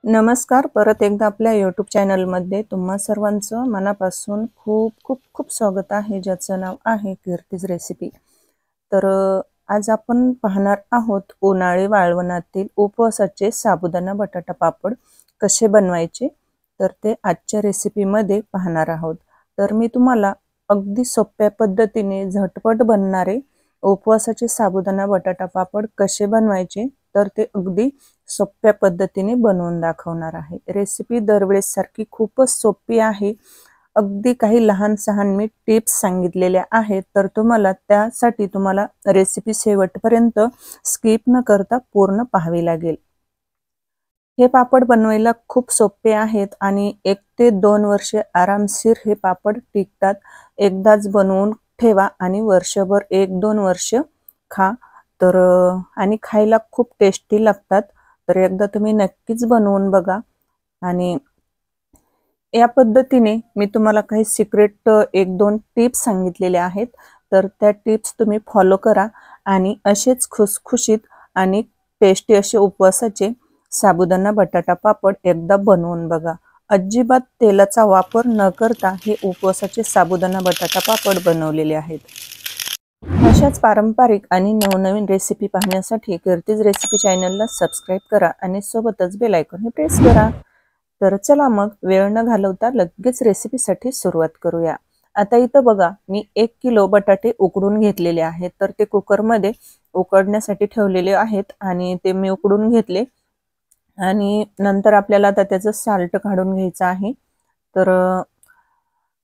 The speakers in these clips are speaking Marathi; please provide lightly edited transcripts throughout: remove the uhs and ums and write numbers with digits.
नमस्कार. परत एकदा आपल्या यूट्यूब चॅनलमध्ये तुम्हा सर्वांचं मनापासून खूप खूप खूप स्वागत आहे, ज्याचं नाव आहे कीर्तीज रेसिपी. तर आज आपण पाहणार आहोत उन्हाळी वाळवणातील उपवासाचे साबुदाणा बटाटा पापड कसे बनवायचे. तर ते आजच्या रेसिपीमध्ये पाहणार आहोत. तर मी तुम्हाला अगदी सोप्या पद्धतीने झटपट बनणारे उपवासाचे साबुदाणा बटाटा पापड कसे बनवायचे तर ते अगदी सोप्या पद्धतीने बनवून दाखवणार आहे। रेसिपी दरवेळेस सारखी खूपच सोपी आहे। अगदी काही लहान सहान मी टिप्स सांगितलेल्या आहेत, तर त्यासाठी तुम्हाला रेसिपी शेवटपर्यंत स्किप न करता पूर्ण पाहावी लागेल। हे पापड बनवायला खूप सोपे आहेत आणि 1 ते 2 वर्ष आरामशीर हे पापड टिकतात। एकदाच बनवून ठेवा आणि वर्षभर 1-2 वर्ष खा। तर आणि खायला खूप टेस्टी लागतात। तर एकदा तुम्ही नक्कीच बनवून बघा। आणि या पद्धतीने मी तुम्हाला काही सिक्रेट 1-2 टिप्स सांगितलेले आहेत, तर त्या टिप्स तुम्ही फॉलो करा आणि असेच खुसखुशीत आणि टेस्टी असे उपवासाचे साबुदाणा बटाटा पापड एकदा बनवून बघा। अजिबात तेलाचा वापर न करता हे उपवासाचे साबुदाणा बटाटा पापड बनवलेले आहेत। अशाच पारंपरिक आणि नवनवीन रेसिपी पाहण्यासाठी कीर्तीज रेसिपी चॅनलला सबस्क्राइब करा आणि सोबतच बेल आयकॉन प्रेस करा। तर चला मग वेळ न घालवता लगेच रेसिपीसाठी सुरुवात करूया। आता इथं बघा मी 1 किलो बटाटे उकडून घेतलेले आहेत, तर ते कुकरमध्ये उकडण्यासाठी ठेवलेले आहेत आणि ते मी उकडून घेतले आणि नंतर आपल्याला आता त्याचं साल्ट काढून घ्यायचं आहे। तर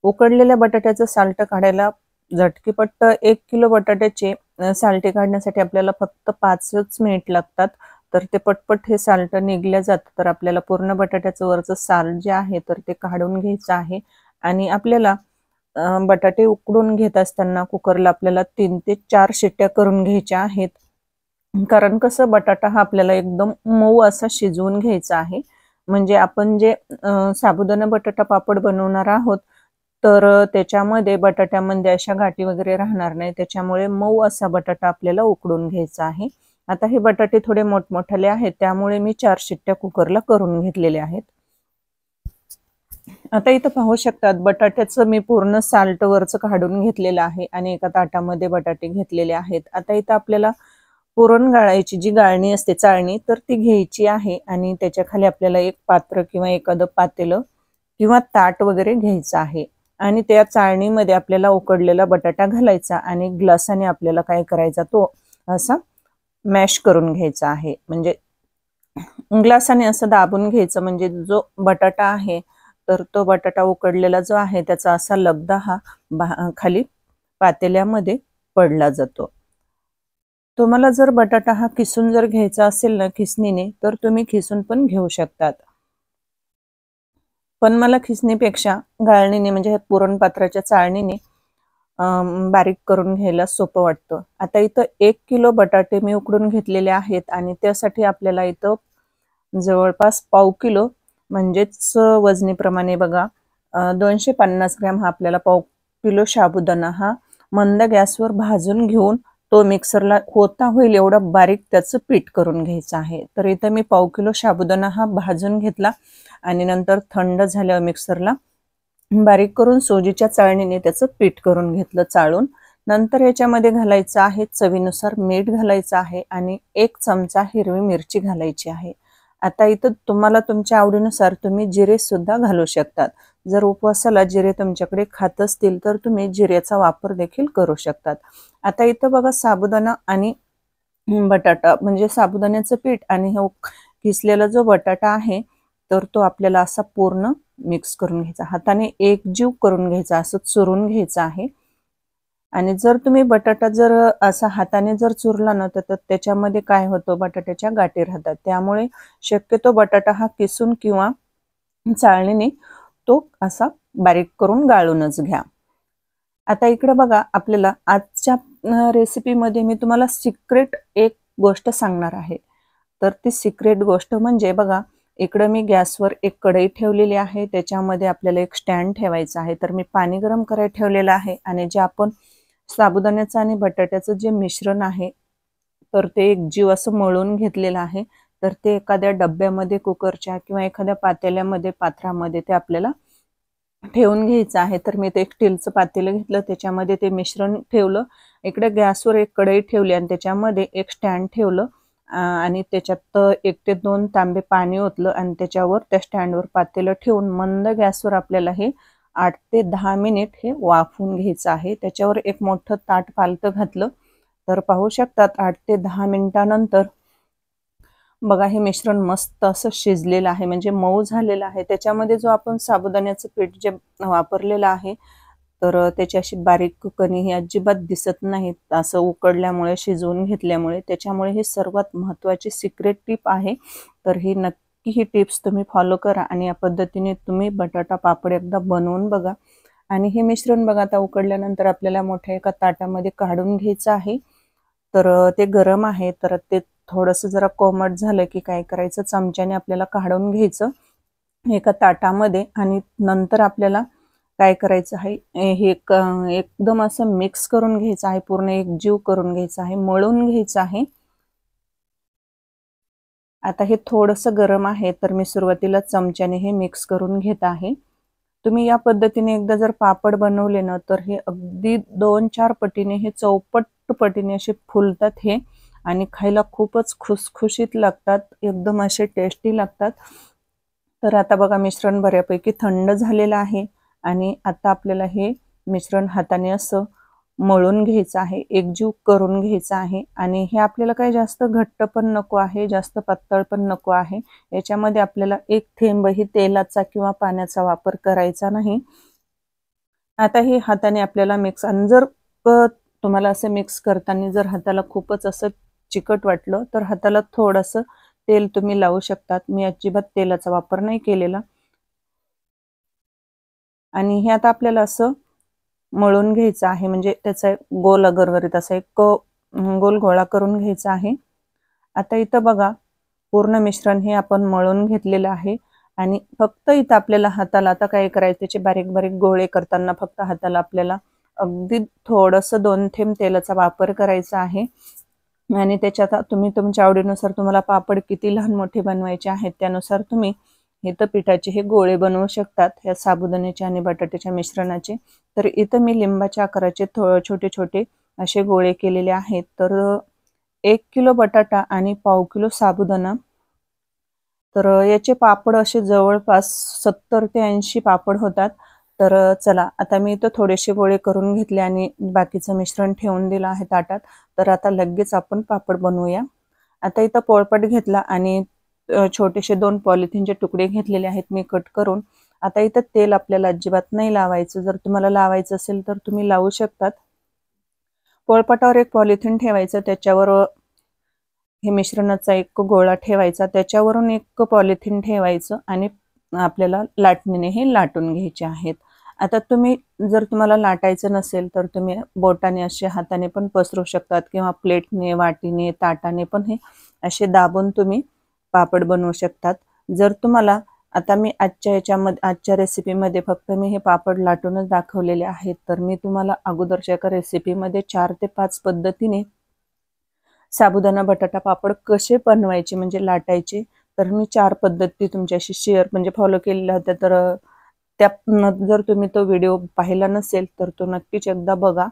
उकडलेल्या बटाट्याचं साल्ट काढायला झटकीपट्ट 1 किलो बटाट्याचे साल्टे काढण्यासाठी आपल्याला फक्त 5च मिनिट लागतात। तर ते पटपट हे साल्ट निघल्या जातं। तर आपल्याला पूर्ण बटाट्याचं वरचं साल जे आहे तर ते काढून घ्यायचं आहे आणि आपल्याला बटाटे उकडून घेत असताना कुकरला आपल्याला 3 ते 4 शिट्ट्या करून घ्यायच्या आहेत। कारण कसं बटाटा हा आपल्याला एकदम मऊ असा शिजवून घ्यायचा आहे। म्हणजे आपण जे साबुदाणा बटाटा पापड बनवणार आहोत, तर त्याच्यामध्ये बटाट्यामध्ये अशा गाठी वगैरे राहणार नाही। त्याच्यामुळे मऊ असा बटाटा आपल्याला उकडून घ्यायचा आहे। आता हे बटाटे थोडे मोठमोठाले आहेत, त्यामुळे मी 4 शिट्ट्या कुकरला करून घेतलेल्या आहेत। आता इथं पाहू शकतात बटाट्याचं मी पूर्ण साल्ट वरचं काढून घेतलेलं आहे आणि एका ताटामध्ये बटाटे घेतलेले आहेत। आता इथं आपल्याला पुरण गाळायची जी गाळणी असते चाळणी, तर ती घ्यायची आहे आणि त्याच्या खाली आपल्याला एक पात्र किंवा एखादं पातेलं किंवा ताट वगैरे घ्यायचं आहे आणि त्या चाळणीमध्ये आपल्याला उकडलेला बटाटा घालायचा आणि ग्लासाने आपल्याला काय करायचा तो असा मॅश करून घ्यायचा आहे। म्हणजे ग्लासाने असं दाबून घ्यायचं, म्हणजे जो बटाटा आहे तर तो बटाटा उकडलेला जो आहे त्याचा असा लगदा हा खाली पातेल्यामध्ये पडला जातो। तुम्हाला जर बटाटा हा किसून जर घ्यायचा असेल ना खिसणीने, तर तुम्ही खिसून पण घेऊ शकतात। पण मला खिसणीपेक्षा गाळणीने म्हणजे पुरण पात्राच्या चाळणीने बारीक करून घ्यायला सोपं वाटतं। आता इथं 1 किलो बटाटे मी उकडून घेतलेले आहेत आणि त्यासाठी आपल्याला इथं जवळपास पाव किलो म्हणजेच वजनीप्रमाणे बघा 250 ग्रॅम हा आपल्याला पाव किलो साबुदाणा हा मंद गॅसवर भाजून घेऊन तो मिक्सरला होता होईल एवढा बारीक त्याचं पीठ करून घ्यायचं आहे। तर इथं मी पाव किलो साबुदाणा हा भाजून घेतला आणि नंतर थंड झाल्यावर मिक्सरला बारीक करून सोजीच्या चाळणीने त्याचं पीठ करून घेतलं चाळून। नंतर याच्यामध्ये घालायचं आहे चवीनुसार मीठ घालायचं आहे आणि 1 चमचा हिरवी मिरची घालायची आहे। आता इथं तुम्हाला तुमच्या आवडीनुसार तुम्ही जिरे सुद्धा घालू शकतात। जर उपवासाला जिरे तुमच्याकडे खात असतील तर तुम्ही जिऱ्याचा वापर देखील करू शकतात। आता इथं बघा साबुदाणा आणि बटाटा म्हणजे साबुदाण्याचं पीठ आणि हा किसलेला जो बटाटा आहे तर तो आपल्याला असा पूर्ण मिक्स करून घ्यायचा, हाताने एकजीव करून घ्यायचा, असं चुरून घ्यायचं आहे। आणि जर तुम्ही बटाटा जर असा हाताने जर चुरला ना तर त्याच्यामध्ये काय होतं बटाट्याच्या गाठी राहतात। त्यामुळे शक्यतो बटाटा हा किसून किंवा चाळणीने तो असा बारीक करून गाळूनच घ्या। आता इकडे बघा आपल्याला आजच्या रेसिपीमध्ये मी तुम्हाला सिक्रेट एक गोष्ट सांगणार आहे। तर ती सिक्रेट गोष्ट म्हणजे बघा इकडे मी गॅसवर एक कढई ठेवलेली आहे, त्याच्यामध्ये आपल्याला एक स्टँड ठेवायचा आहे। तर मी पाणी गरम करायला ठेवलेलं आहे आणि जे आपण साबुदाण्याचं आणि बटाट्याचं जे मिश्रण आहे तर ते एक जीव असं मळून घेतलेलं आहे। तर ते एखाद्या डब्यामध्ये, कुकरच्या किंवा एखाद्या पातेल्यामध्ये, पात्रामध्ये ते आपल्याला ठेवून घ्यायचं आहे. तर मी ते एक स्टीलचं पातेलं घेतलं, त्याच्यामध्ये ते मिश्रण ठेवलं. इकडे गॅसवर एक कढई ठेवली आणि त्याच्यामध्ये एक स्टँड ठेवलं आणि त्याच्यात 1 ते 2 तांबे पाणी ओतलं आणि त्याच्यावर त्या स्टँडवर पातेलं ठेवून मंद गॅसवर आपल्याला हे 8 ते 10 मिनिट हे वाफवून घ्यायचं आहे. त्याच्यावर एक मोठं ताट पालतं घातलं. तर पाहू शकतात 8 ते 10 मिनिटानंतर बघा हे मिश्रण मस्त असं शिजलेलं आहे, म्हणजे मऊ झालेलं आहे. त्याच्यामध्ये जो आपण साबुदाण्याचं पीठ जे वापरलेलं आहे, तर त्याची अशी बारीक कणी ही अजिबात दिसत नाहीत, असं उकडल्यामुळे, शिजवून घेतल्यामुळे. त्याच्यामुळे ही सर्वात महत्त्वाची सिक्रेट टिप आहे. तर ही नक्की ही टिप्स तुम्ही फॉलो करा आणि या पद्धतीने तुम्ही बटाटा पापड एकदा बनवून बघा. आणि हे मिश्रण बघा आता उकडल्यानंतर आपल्याला मोठ्या एका ताटामध्ये काढून घ्यायचं आहे. तर ते गरम आहे, तर ते थोडंसं जरा कोमट झालं की काय करायचं, चमच्याने आपल्याला काढून घ्यायचं एका ताटामध्ये आणि नंतर आपल्याला काय करायचं आहे, हे एकदम असं मिक्स करून घ्यायचं आहे, पूर्ण एकजीव करून घ्यायचं आहे, मळून घ्यायचं आहे. आता हे थोडंसं गरम आहे, तर मी सुरुवातीला चमच्याने हे मिक्स करून घेत आहे. तुम्ही या पद्धतीने एकदा जर पापड बनवले ना, तर हे अगदी 2-4 पटीने, हे चौपट पटीने असे फुलतात हे आणि खायला खूपच खुसखुशीत लागतात, एकदम असे टेस्टी लागतात. तर आता बघा मिश्रण बऱ्यापैकी थंड झालेलं आहे आणि आता आपल्याला हे मिश्रण हाताने असं मळून घ्यायचं आहे, एकजीव करून घ्यायचं आहे. आणि हे आपल्याला काही जास्त घट्ट पण नको आहे, जास्त पातळ पण नको आहे. याच्यामध्ये आपल्याला एक थेंबही तेलाचा किंवा पाण्याचा वापर करायचा नाही. आता हे हाताने आपल्याला मिक्स, आणि जर तुम्हाला असं मिक्स करताना जर हाताला खूपच असं चिकट वाटलं, तर हाताला थोडंसं तेल तुम्ही लावू शकतात. मी अजिबात तेलाचा वापर नाही केलेला. आणि हे आता आपल्याला असं मळून घ्यायचं आहे, म्हणजे त्याचा गोल गरगरीत असा एक गोल गोळा करून घ्यायचा आहे. आता इथं बघा पूर्ण मिश्रण हे आपण मळून घेतलेलं आहे आणि फक्त इथं आपल्याला हाताला आता काय करायचं, त्याचे बारीक बारीक गोळे करताना फक्त हाताला आपल्याला अगदी थोडंसं 2 थेंब तेलाचा वापर करायचा आहे. आणि त्याच्यात तुम्ही तुमच्या आवडीनुसार, तुम्हाला पापड किती लहान मोठे बनवायचे आहेत त्यानुसार तुम्ही इथं पिठाचे हे गोळे बनवू शकतात, या साबुदाण्याच्या आणि बटाट्याच्या मिश्रणाचे. तर इथं मी लिंबाच्या आकाराचे छोटे छोटे असे गोळे केलेले आहेत. तर 1 किलो बटाटा आणि पाव किलो साबुदाणा, तर याचे पापड असे जवळपास 70 ते 80 पापड होतात. तर चला आता मी इथं थोडेसे गोळे करून घेतले आणि बाकीचं मिश्रण ठेवून दिलं आहे ताटात. तर आता लगेच आपण पापड बनवूया. आता इथं पोळपाट घेतला आणि छोटेसे 2 पॉलिथिनचे तुकडे घेतलेले आहेत मी कट करून. आता इथं तेल आपल्याला अजिबात नाही लावायचं. जर तुम्हाला लावायचं असेल तर तुम्ही लावू शकतात. पोळपाटावर एक पॉलिथिन ठेवायचं, त्याच्यावर हे मिश्रणाचा एक गोळा ठेवायचा, त्याच्यावरून एक पॉलिथिन ठेवायचं आणि आपल्याला लाटणीने हे लाटून घ्यायचे आहेत. आता तुम्ही जर तुम्हाला लाटायचं नसेल तर तुम्ही बोटाने असे हाताने पण पसरू शकतात किंवा प्लेटने, वाटीने, ताटाने पण हे असे दाबून तुम्ही पापड बनवू शकतात. जर तुम्हाला, आता मी आजच्या रेसिपीमध्ये फक्त मी हे पापड लाटूनच दाखवलेले आहेत. तर मी तुम्हाला अगोदरच्या एका रेसिपीमध्ये 4 ते 5 पद्धतीने साबुदाणा बटाटा पापड कसे बनवायचे, म्हणजे लाटायचे, तर मी 4 पद्धती तुमच्याशी शेअर म्हणजे फॉलो केलेल्या होत्या. तर त्या जर तुम्ही तो व्हिडिओ पाहिला नसेल तर तो नक्कीच एकदा बघा.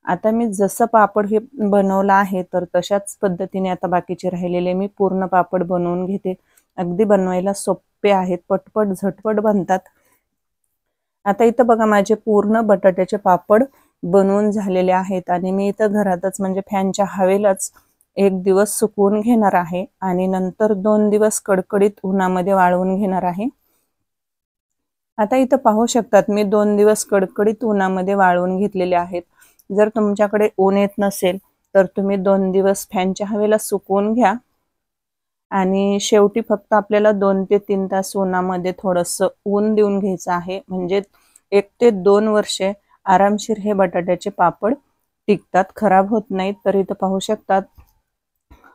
आता मी जसं पापड हे बनवलं आहे तर तशाच पद्धतीने आता बाकीचे राहिलेले मी पूर्ण पापड बनवून घेते. अगदी बनवायला सोपे आहेत, पटपट झटपट बनतात. आता इथं बघा माझे पूर्ण बटाट्याचे पापड बनवून झालेले आहेत आणि मी इथं घरातच म्हणजे फॅनच्या हवेलाच 1 दिवस सुकवून घेणार आहे आणि नंतर 2 दिवस कडकडीत उन्हामध्ये वाळवून घेणार आहे. आता इथं पाहू शकतात मी 2 दिवस कडकडीत उन्हामध्ये वाळवून घेतलेले आहेत. जर तुमच्याकडे ऊन येत नसेल तर तुम्ही 2 दिवस फॅनच्या हवेला सुकवून घ्या आणि शेवटी फक्त आपल्याला 2 ते 3 तास उन्हामध्ये थोडंसं ऊन देऊन घ्यायचं आहे. म्हणजे 1 ते 2 वर्षे आरामशीर हे बटाट्याचे पापड टिकतात, खराब होत नाहीत. तर इथं पाहू शकतात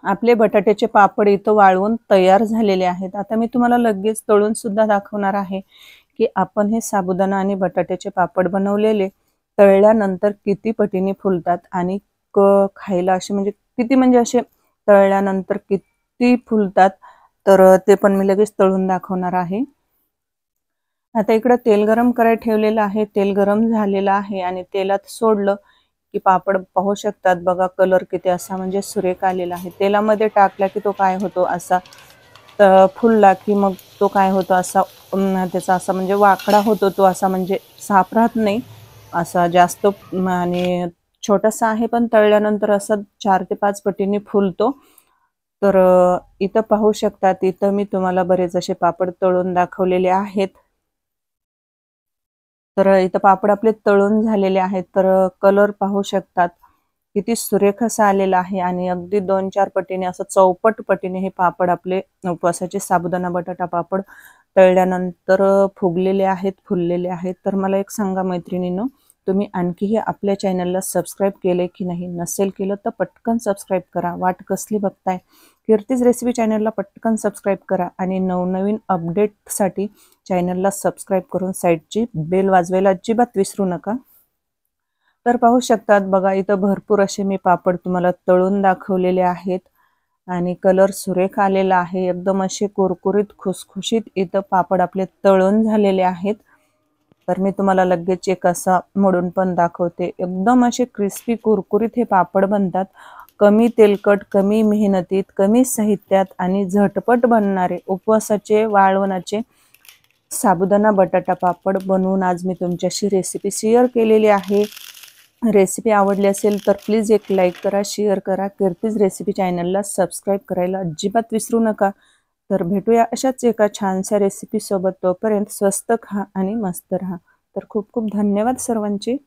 आपले बटाट्याचे पापड इथं वाळवून तयार झालेले आहेत. आता मी तुम्हाला लगेच तळून सुद्धा दाखवणार आहे की आपण हे साबुदाणा आणि बटाट्याचे पापड बनवलेले तळल्यानंतर किती पटीने फुलतात आणि खायला असे म्हणजे किती, म्हणजे असे तळल्यानंतर किती किती फुलतात, तर ते पण मी लगेच तळून दाखवणार आहे। आता इकडे तेल गरम करायला ठेवलेलं आहे। तेल गरम झालेलं आहे आणि तेलात सोडलं की पापड पाहू शकतात बघा, कलर किती असा म्हणजे सुरेख आलेला आहे। तेलामध्ये टाकला की तो काय होतो, असा फुलला की मग तो काय होतो, असा त्याचा असा म्हणजे वाकडा होतो, तो असा म्हणजे साफ राहत नाही, असा जास्त आणि छोटासा आहे, पण तळल्यानंतर असा 4 ते 5 पटीने फुलतो। तर इथं पाहू शकतात, इथं मी तुम्हाला बरेच असे पापड तळून दाखवलेले आहेत। तर इथं पापड आपले तळून झालेले आहेत। तर कलर पाहू शकतात किती सुरेख असा आलेला आहे आणि अगदी 2-4 पटीने असं चौपट पटीने हे पापड आपले उपवासाचे साबुदाणा बटाटा पापड तळल्यानंतर फुगलेले आहेत, फुललेले आहेत। तर मला एक सांगा मैत्रिणींनो, तुम्ही आणखीही आपल्या चॅनलला सबस्क्राईब केले की नाही? नसेल केलं तर पटकन सबस्क्राईब करा। वाट कसली बघताय? कीर्तीज रेसिपी चॅनलला पटकन सबस्क्राईब करा आणि नवनवीन अपडेटसाठी चॅनलला सबस्क्राईब करून साईडची बेल वाजवायला अजिबात विसरू नका। तर पाहू शकतात बघा, इथं भरपूर असे मी पापड तुम्हाला तळून दाखवलेले आहेत आणि कलर सुरेख आलेला आहे। एकदम असे कुरकुरीत खुसखुशीत इथं पापड आपले तळून झालेले आहेत। तर मी तुम्हाला लगेच एक असा मोडून पण दाखवते। एकदम असे क्रिस्पी कुरकुरीत हे पापड बनतात। कमी तेलकट, कमी मेहनतीत, कमी साहित्यात आणि झटपट बनणारे उपवासाचे वाळवणाचे साबुदाणा बटाटा पापड बनवून आज मी तुमच्याशी रेसिपी शेअर केलेली आहे। रेसिपी आवडली असेल तर प्लीज एक लाईक करा, शेअर करा। कीर्तीज रेसिपी चॅनलला सबस्क्राईब करायला अजिबात विसरू नका। तर भेटूया अशाच एका छानशा रेसिपी सोबत। तोपर्यंत स्वस्त खा आणि मस्त रहा। तर खूप खूप धन्यवाद सर्वांचे।